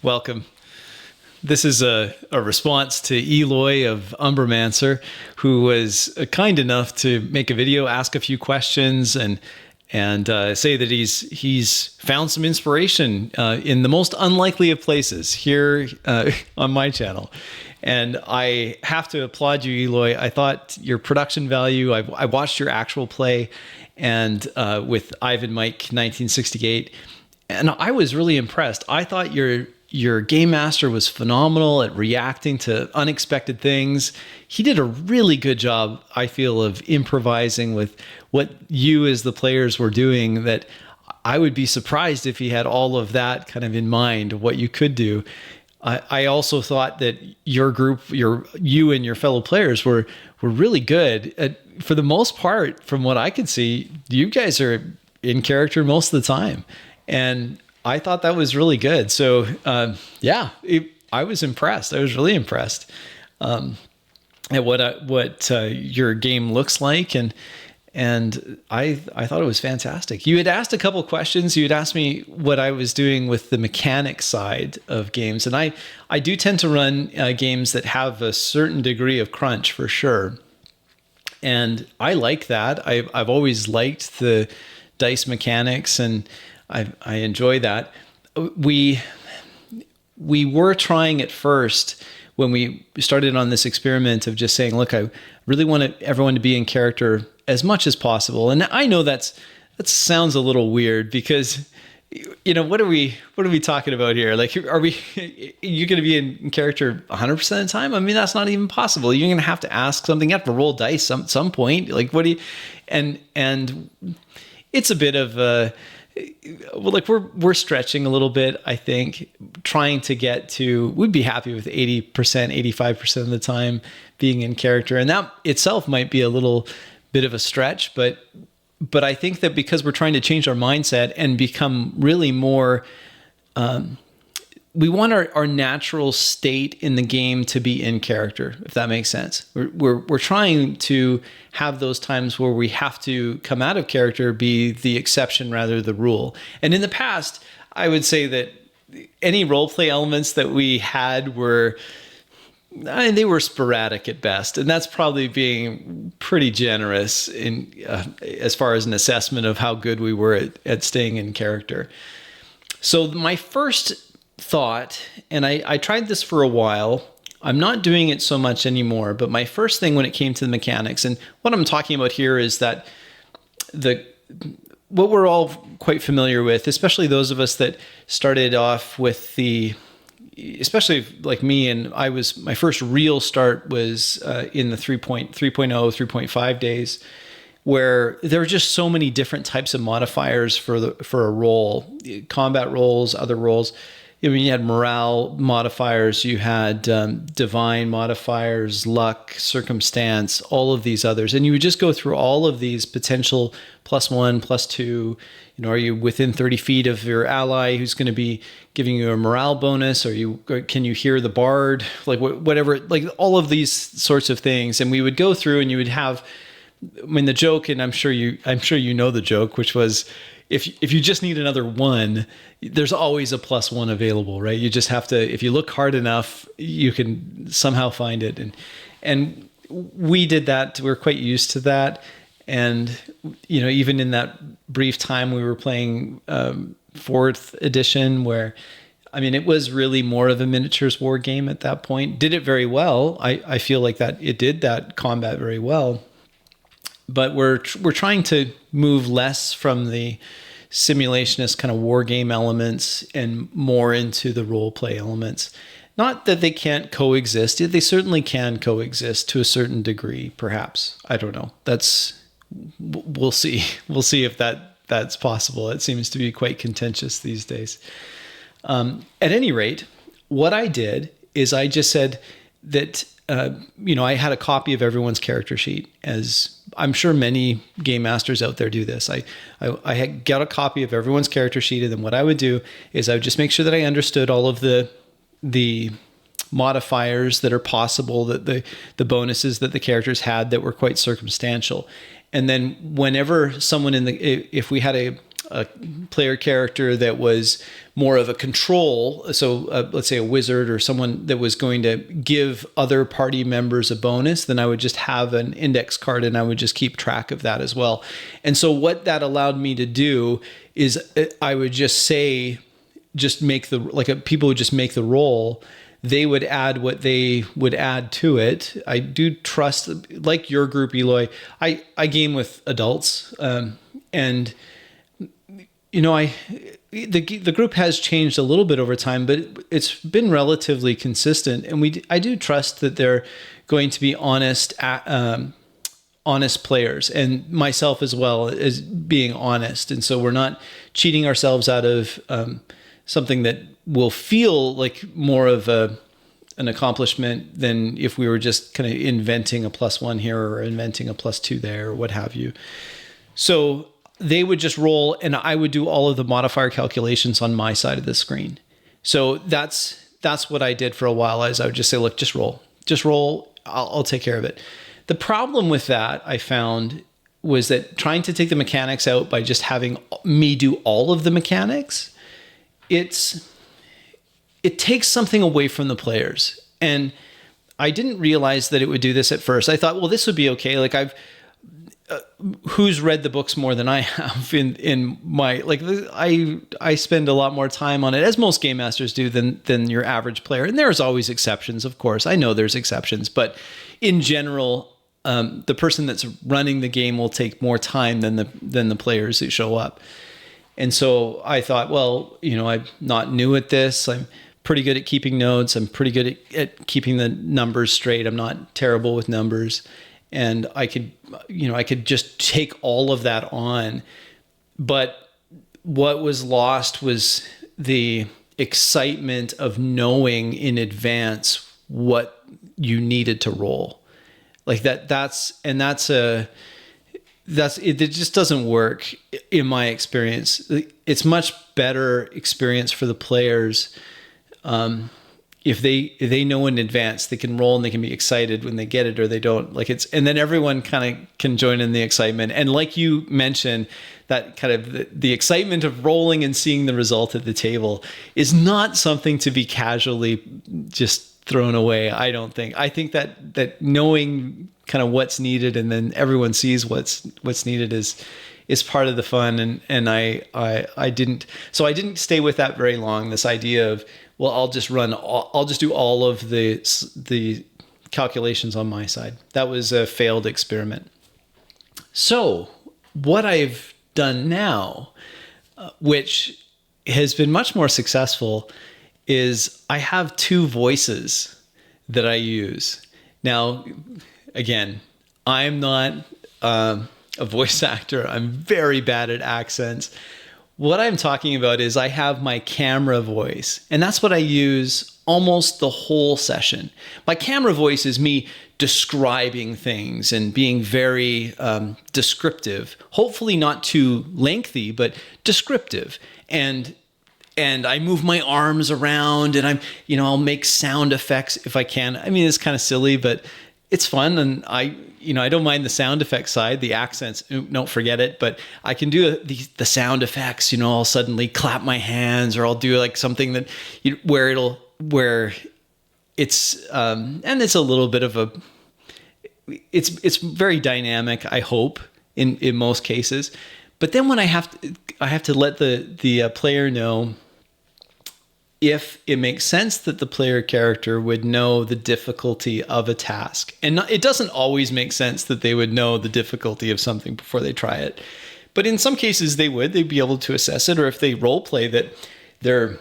Welcome. This is a response to Eloy of Umbramancer, who was kind enough to make a video, ask a few questions, and say that he's found some inspiration in the most unlikely of places here on my channel. And I have to applaud you, Eloy. I thought your production value, I watched your actual play and with Ivan Mike 1968, and I was really impressed. I thought your game master was phenomenal at reacting to unexpected things. He did a really good job, I feel, of improvising with what you as the players were doing, that I would be surprised if he had all of that kind of in mind, what you could do. I also thought that your group, you and your fellow players were really good. For the most part, from what I could see, you guys are in character most of the time. And I thought that was really good. So I was impressed. I was really impressed at what your game looks like, and I thought it was fantastic. You had asked a couple questions. You had asked me what I was doing with the mechanic side of games, and I do tend to run games that have a certain degree of crunch for sure, and I like that. I've always liked the dice mechanics, and I enjoy that. We were trying at first when we started on this experiment of just saying, look, I really want everyone to be in character as much as possible. And I know that sounds a little weird because, what are we talking about here? Like, you're going to be in character 100% of the time? I mean, that's not even possible. You're going to have to ask something. You have to roll dice some point. Like, what do you, and it's a bit of we're stretching a little bit, I think, trying to get to, we'd be happy with 80%, 85% of the time being in character. And that itself might be a little bit of a stretch, but I think that because we're trying to change our mindset and become really more, we want our natural state in the game to be in character, if that makes sense. We're trying to have those times where we have to come out of character be the exception rather than the rule. And in the past, I would say that any roleplay elements that we had they were sporadic at best, and that's probably being pretty generous in as far as an assessment of how good we were at staying in character. So my first thought, and I tried this for a while, I'm not doing it so much anymore, but my first thing when it came to the mechanics, and what I'm talking about here is that what we're all quite familiar with, especially those of us that started off with especially like me, and my first real start was in the 3.0, 3.5 days, where there are just so many different types of modifiers for a role, combat roles, other roles. I mean, you had morale modifiers, you had divine modifiers, luck, circumstance, all of these others. And you would just go through all of these potential +1, +2. Are you within 30 feet of your ally who's going to be giving you a morale bonus? Or can you hear the bard? Like whatever, like all of these sorts of things. And we would go through and you would have, the joke, and I'm sure you know the joke, which was, if you just need another one, there's always a +1 available, right? You just have to, if you look hard enough, you can somehow find it. And we did that. We're quite used to that. And, even in that brief time we were playing 4th edition, where, it was really more of a miniatures war game at that point. Did it very well. I feel like that it did that combat very well. But we're trying to move less from the simulationist kind of war game elements and more into the role play elements. Not that they can't coexist. They certainly can coexist to a certain degree, perhaps. I don't know. We'll see. We'll see if that's possible. It seems to be quite contentious these days. At any rate, what I did is I just said that, I had a copy of everyone's character sheet, as I'm sure many game masters out there do this. I had got a copy of everyone's character sheet, and then what I would do is I would just make sure that I understood all of the modifiers that are possible, that the bonuses that the characters had that were quite circumstantial. And then whenever someone if we had a player character that was more of a control, so let's say a wizard or someone that was going to give other party members a bonus, then I would just have an index card and I would just keep track of that as well. And so what that allowed me to do is I would just say, people would just make the roll. They would add what they would add to it. I do trust, like your group, Eloy, I game with adults, and the group has changed a little bit over time, but it's been relatively consistent. And I do trust that they're going to be honest players, and myself as well as being honest. And so we're not cheating ourselves out of something that will feel like more of an accomplishment than if we were just kind of inventing a +1 here or inventing a +2 there or what have you. So they would just roll and I would do all of the modifier calculations on my side of the screen. So that's what I did for a while, is I would just say, look, just roll. I'll take care of it. The problem with that, I found, was that trying to take the mechanics out by just having me do all of the mechanics, it takes something away from the players. And I didn't realize that it would do this at first. I thought, well, this would be okay. Like who's read the books more than I have in my, like, I spend a lot more time on it, as most game masters do, than your average player. And there's always exceptions, of course. I know there's exceptions, but in general, the person that's running the game will take more time than the players who show up. And so I thought, well, I'm not new at this. I'm pretty good at keeping notes. I'm pretty good at keeping the numbers straight. I'm not terrible with numbers. And I could just take all of that on. But what was lost was the excitement of knowing in advance what you needed to roll. Like it just doesn't work in my experience. It's much better experience for the players if they know in advance. They can roll and they can be excited when they get it or they don't. And then everyone kind of can join in the excitement. And like you mentioned, that kind of the excitement of rolling and seeing the result at the table is not something to be casually just thrown away, I don't think. I think that knowing kind of what's needed and then everyone sees what's needed is part of the fun. And I didn't stay with that very long. This idea of, well, I'll just do all of the calculations on my side. That was a failed experiment. So what I've done now, which has been much more successful, is I have two voices that I use. Now, again, I'm not a voice actor. I'm very bad at accents. What I'm talking about is I have my camera voice, and that's what I use almost the whole session. My camera voice is me describing things and being very descriptive, hopefully not too lengthy, but descriptive. And I move my arms around and I'll make sound effects if I can. I mean, it's kind of silly, but it's fun. And I don't mind the sound effect side, the accents, don't forget it, but I can do the sound effects, I'll suddenly clap my hands, or I'll do like something that where it's, and it's a little bit of it's very dynamic, I hope, in most cases. But then when I have to let the player know if it makes sense that the player character would know the difficulty of a task. And it doesn't always make sense that they would know the difficulty of something before they try it. But in some cases they'd be able to assess it, or if they role play that they're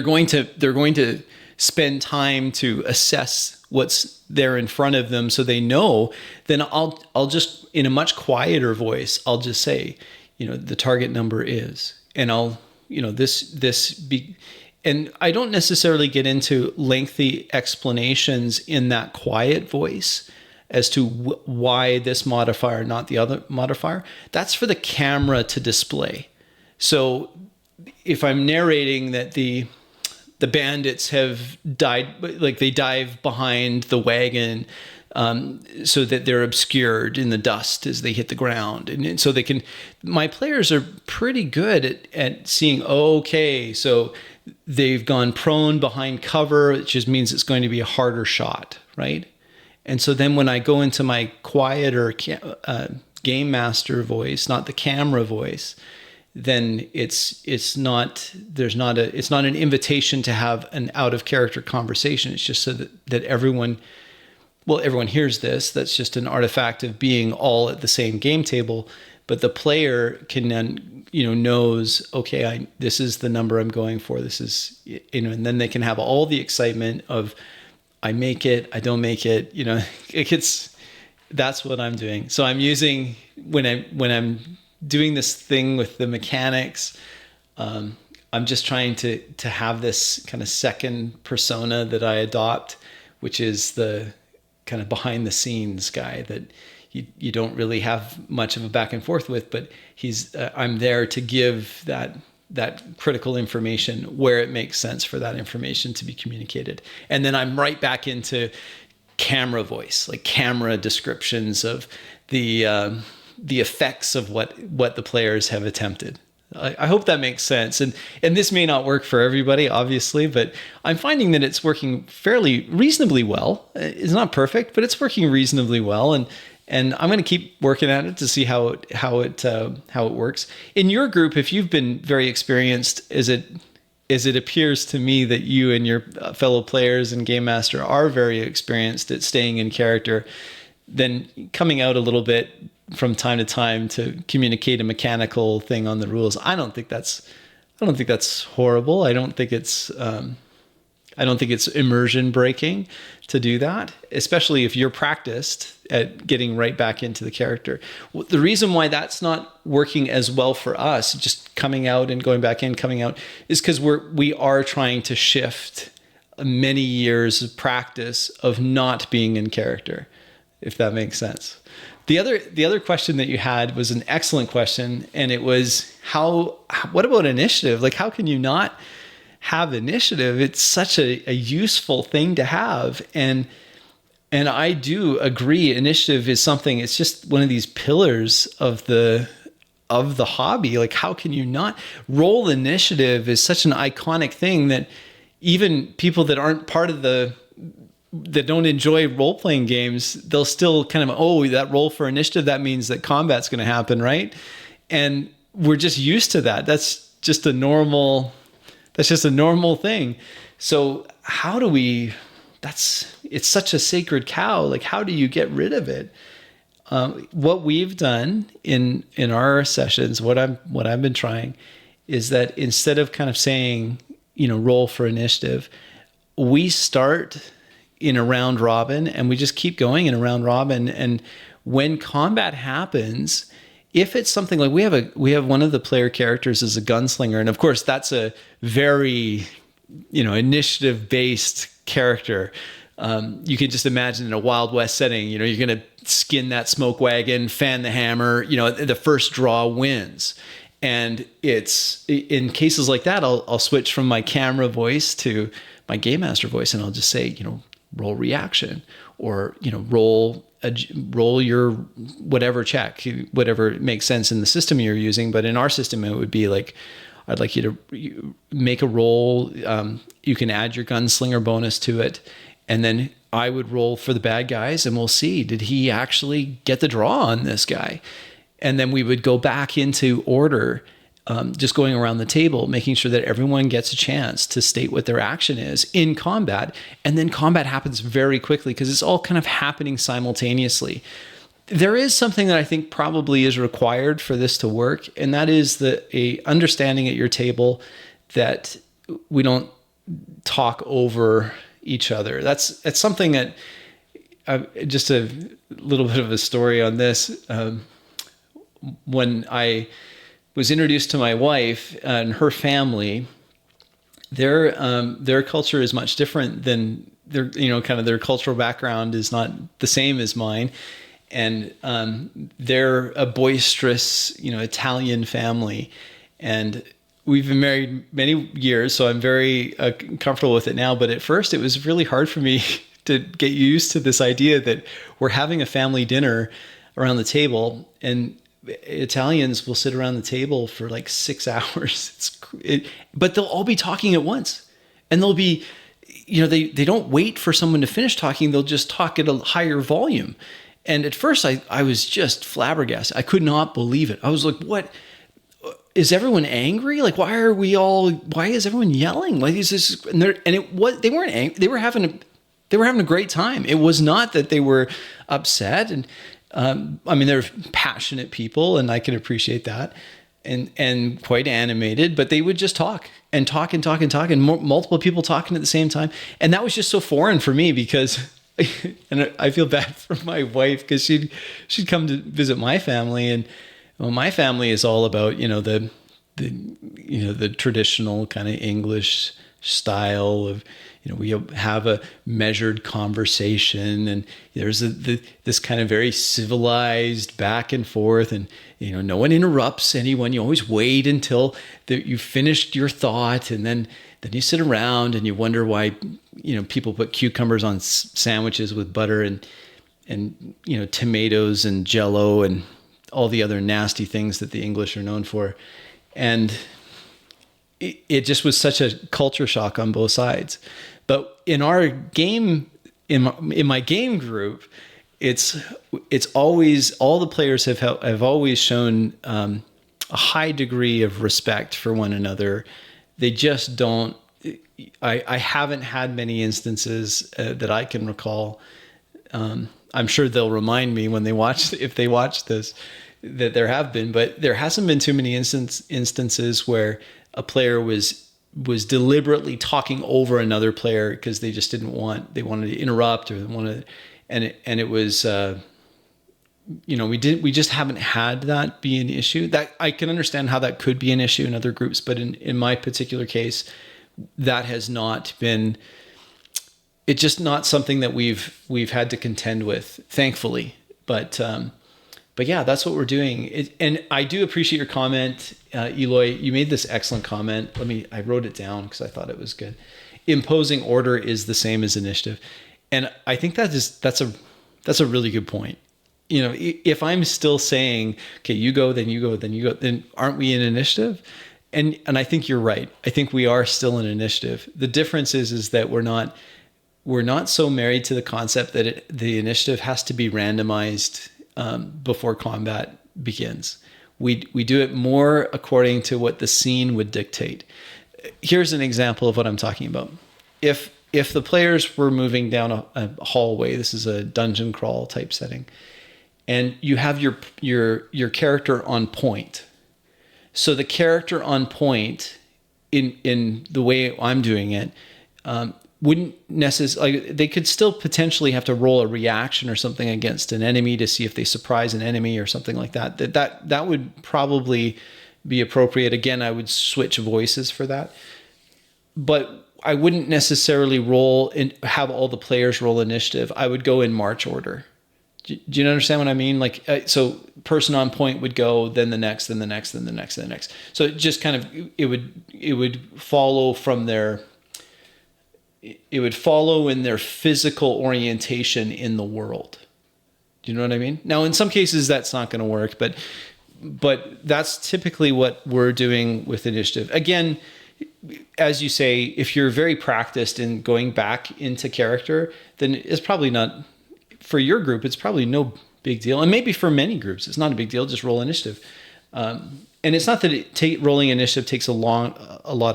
going to spend time to assess what's there in front of them so they know, then I'll just, in a much quieter voice, I'll just say, the target number is, and I'll, and I don't necessarily get into lengthy explanations in that quiet voice as to why this modifier, not the other modifier. That's for the camera to display. So if I'm narrating that the bandits have died, like they dive behind the wagon, so that they're obscured in the dust as they hit the ground. And so my players are pretty good at seeing, okay, so they've gone prone behind cover, which just means it's going to be a harder shot, right? And so then when I go into my quieter game master voice, not the camera voice, then it's not an invitation to have an out of character conversation. It's just so that everyone hears this. That's just an artifact of being all at the same game table. But the player can then, knows, okay, this is the number I'm going for. This is, and then they can have all the excitement of, I make it, I don't make it, that's what I'm doing. So I'm using, when I'm doing this thing with the mechanics, I'm just trying to have this kind of second persona that I adopt, which is the kind of behind the scenes guy that you don't really have much of a back and forth with, but I'm there to give that critical information where it makes sense for that information to be communicated. And then I'm right back into camera voice, like camera descriptions of the effects of what the players have attempted. I hope that makes sense. And this may not work for everybody, obviously, but I'm finding that it's working fairly reasonably well. It's not perfect, but it's working reasonably well. And I'm going to keep working at it to see how it works. In your group, if you've been very experienced, as it appears to me that you and your fellow players and game master are very experienced at staying in character, then coming out a little bit from time to time to communicate a mechanical thing on the rules, I don't think that's horrible. I don't think it's immersion breaking to do that, especially if you're practiced at getting right back into the character. The reason why that's not working as well for us, just coming out and going back in, coming out, is because we are trying to shift many years of practice of not being in character, if that makes sense. The other question that you had was an excellent question, and it was what about initiative? Like, how can you not have initiative? It's such a useful thing to have. And I do agree, initiative is something, it's just one of these pillars of the hobby. Like, how can you not? Roll initiative is such an iconic thing that even people that aren't part of that don't enjoy role-playing games, they'll still kind of, that roll for initiative, that means that combat's going to happen, right? And we're just used to that. That's just a normal thing. So how do we, it's such a sacred cow. Like, how do you get rid of it? What we've done in our sessions, what I've been trying is that instead of kind of saying, roll for initiative, we start in a round robin and we just keep going in a round robin. And when combat happens, if it's something like we have one of the player characters as a gunslinger, and of course that's a very initiative based character. You can just imagine in a Wild West setting, you're going to skin that smoke wagon, fan the hammer, the first draw wins. And it's in cases like that, I'll switch from my camera voice to my game master voice, and I'll just say, roll reaction, or roll your whatever check, whatever makes sense in the system you're using. But in our system, it would be like, I'd like you to make a roll. You can add your gunslinger bonus to it, and then I would roll for the bad guys, and we'll see, did he actually get the draw on this guy? And then we would go back into order, just going around the table, making sure that everyone gets a chance to state what their action is in combat. And then combat happens very quickly because it's all kind of happening simultaneously. There is something that I think probably is required for this to work, and that is a understanding at your table that we don't talk over each other. That's something that, just a little bit of a story on this. When I was introduced to my wife and her family, their culture is much different than their cultural background is not the same as mine. And they're a boisterous, Italian family. And we've been married many years, so I'm very comfortable with it now. But at first, it was really hard for me to get used to this idea that we're having a family dinner around the table, and Italians will sit around the table for like 6 hours. But they'll all be talking at once, and they'll be, they don't wait for someone to finish talking. They'll just talk at a higher volume. And at first I was just flabbergasted. I could not believe it. I was like, what? Is everyone angry? Like, why is everyone yelling? Like, is this, they weren't angry. They were having a great time. It was not that they were upset. And, they're passionate people, and I can appreciate that, and quite animated, but they would just talk and talk and talk and talk, and multiple people talking at the same time. And that was just so foreign for me, because, and I feel bad for my wife, because she'd come to visit my family, and my family is all about, the traditional kind of English style of, we have a measured conversation, and there's this kind of very civilized back and forth, and no one interrupts anyone. You always wait until you finished your thought, and then you sit around and you wonder why people put cucumbers on sandwiches with butter and tomatoes and Jello and all the other nasty things that the English are known for. And it just was such a culture shock on both sides. But in our game, in my game group, it's always, all the players have always shown a high degree of respect for one another. They just don't. I haven't had many instances that I can recall. I'm sure they'll remind me when if they watch this, that there have been, but there hasn't been too many instances where a player was deliberately talking over another player because they just they wanted to interrupt, or they wanted, and it was, we just haven't had that be an issue. That I can understand how that could be an issue in other groups, but in my particular case, that has not been. It's just not something that we've had to contend with, thankfully. But yeah, that's what we're doing. And I do appreciate your comment, Eloy. You made this excellent comment. I wrote it down because I thought it was good. Imposing order is the same as initiative, and I think that's a really good point. If I'm still saying, okay, you go, then you go, then you go, then aren't we in initiative? And I think you're right. I think we are still in initiative. The difference is that we're not so married to the concept that the initiative has to be randomized before combat begins. We do it more according to what the scene would dictate. Here's an example of what I'm talking about. If the players were moving down a hallway, this is a dungeon crawl type setting, and you have your character on point. So the character on point, in the way I'm doing it, wouldn't necessarily, they could still potentially have to roll a reaction or something against an enemy to see if they surprise an enemy or something like that. That would probably be appropriate. Again, I would switch voices for that, but I wouldn't necessarily roll and have all the players roll initiative. I would go in march order. Do you understand what I mean? So person on point would go, then the next, then the next, then the next, then the next. So it just kind of, it would follow from their, it would follow in their physical orientation in the world. Do you know what I mean? Now, in some cases, that's not going to work, but that's typically what we're doing with initiative. Again, as you say, if you're very practiced in going back into character, then it's probably not, for your group, it's probably no big deal. And maybe for many groups, it's not a big deal, just roll initiative. And it's not that rolling initiative takes a lot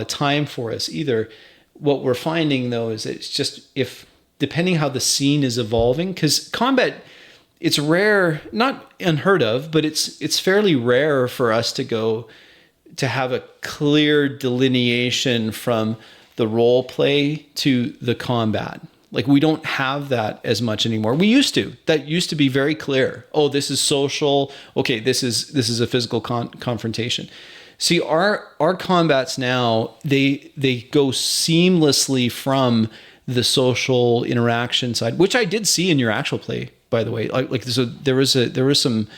of time for us either. What we're finding, though, is it's just, if depending how the scene is evolving, because combat, it's rare, not unheard of, but it's fairly rare for us to have a clear delineation from the role play to the combat. Like, we don't have that as much anymore. We used to. That used to be very clear. Oh, this is social. Okay, this is a physical confrontation. See, our combats now, they go seamlessly from the social interaction side, which I did see in your actual play, by the way. So there was some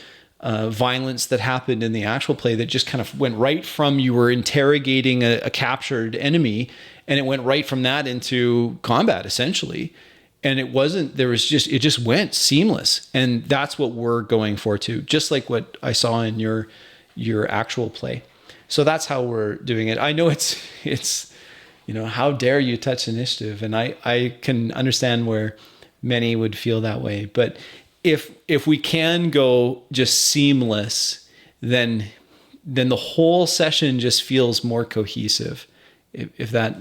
violence that happened in the actual play that just kind of went right from, you were interrogating a captured enemy, and it went right from that into combat, essentially. and it wasn't, it just went seamless. And that's what we're going for too, just like what I saw in your actual play. So that's how we're doing it. I know it's, how dare you touch initiative? And I can understand where many would feel that way. But if we can go just seamless, then the whole session just feels more cohesive. If that,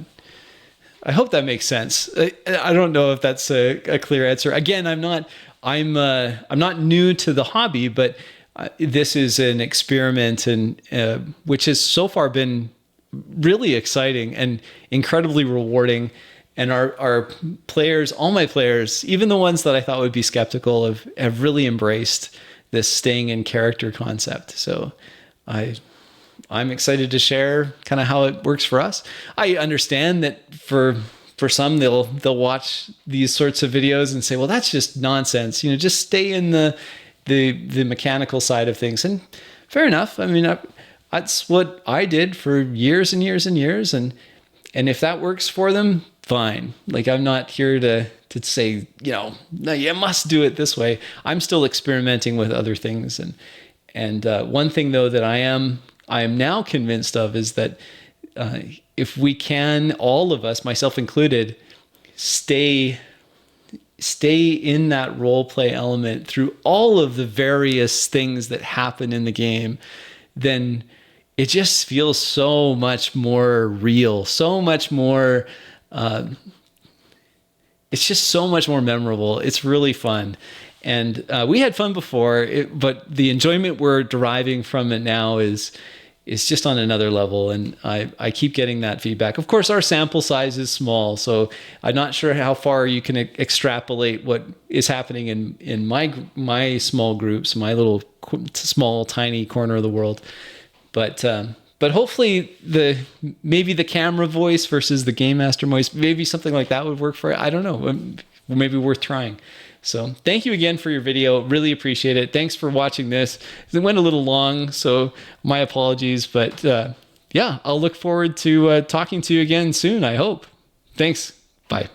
I hope that makes sense. I don't know if that's a clear answer. Again, I'm not new to the hobby, but this is an experiment, and which has so far been really exciting and incredibly rewarding. And our players, all my players, even the ones that I thought would be skeptical, have really embraced this staying in character concept. So I'm excited to share kind of how it works for us. I understand that for some, they'll watch these sorts of videos and say, well, that's just nonsense. Just stay in the mechanical side of things. And fair enough. I mean, that's what I did for years and years and years. And if that works for them, fine. Like, I'm not here to say, no, you must do it this way. I'm still experimenting with other things. And one thing though that I am now convinced of is that if we can, all of us, myself included, stay in that role play element through all of the various things that happen in the game, then it just feels so much more real, so much more, it's just so much more memorable. It's really fun. And we had fun before, but the enjoyment we're deriving from it now is just on another level. And I keep getting that feedback. Of course, our sample size is small, so I'm not sure how far you can extrapolate what is happening in my small groups, my little small, tiny corner of the world. But hopefully maybe the camera voice versus the game master voice, maybe something like that would work for it. I don't know. Maybe worth trying. So thank you again for your video. Really appreciate it. Thanks for watching this. It went a little long, so my apologies. But yeah, I'll look forward to talking to you again soon, I hope. Thanks. Bye.